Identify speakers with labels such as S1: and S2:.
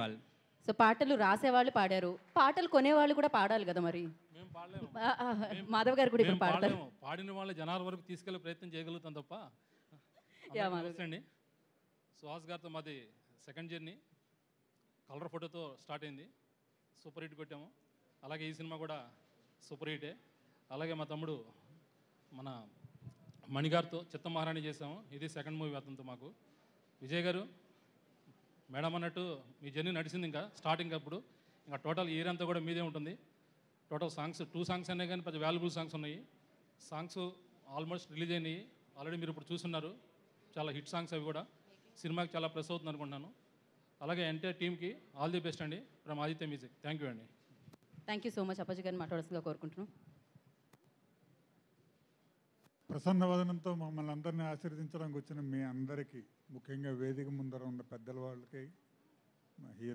S1: వాళ్ళు.
S2: సో పాటలు రాసేవాళ్ళు పాడారు, పాటలు కొనేవాళ్ళు కూడా పాడాలి కదా మరి.
S3: మేము పాడలేము.
S2: మాధవ్ గారు కూడా
S3: మేము
S2: ఇప్పుడు పాడతారు.
S3: పాడలేము. పాడిన వాళ్ళ జనాల వరకు తీసుకెళ్లే ప్రయత్నం చేయగలుగుతాం తప్ప.
S2: యా, మాధవ్
S3: నమస్తే అండి. సుహాస్ గారితో మాది సెకండ్ జర్నీ కలర్ ఫోటోతో స్టార్ట్ అయింది. సూపర్ హిట్ కొట్టాము. అలాగే ఈ సినిమా కూడా సూపర్ హిటే. అలాగే మా తమ్ముడు మన మణిగారితో చిత్త మహారాణి చేసాము. ఇది సెకండ్ మూవీ అతనితో మాకు. విజయ్ గారు మేడం అన్నట్టు మీ జర్నీ నడిచింది, ఇంకా స్టార్టింగ్ అప్పుడు. ఇంకా టోటల్ ఇయర్ అంతా కూడా మీదే ఉంటుంది. టోటల్ సాంగ్స్ 2 సాంగ్స్ అనే కానీ పెద్ద వాల్యుబుల్ సాంగ్స్ ఉన్నాయి. సాంగ్స్ ఆల్మోస్ట్ రిలీజ్ అయినాయి, ఆల్రెడీ మీరు ఇప్పుడు చూస్తున్నారు. చాలా హిట్ సాంగ్స్ అవి కూడా. సినిమాకి చాలా ప్లస్ అవుతుంది అనుకుంటున్నాను. అలాగే ఎంటైర్ టీమ్కి ఆల్ ది బెస్ట్ అండి from Aditya music. Thank you అండి.
S2: Thank you so much. Appaji గారిని మాట్లాడాల్సిందిగా కోరుకుంటున్నాం.
S4: ప్రసన్న వదనంతో మమ్మల్ని అందరినీ ఆశీర్వదించడానికి వచ్చిన మీ అందరికీ, ముఖ్యంగా వేదిక ముందర ఉన్న పెద్దల వాళ్ళకి, మా హీరో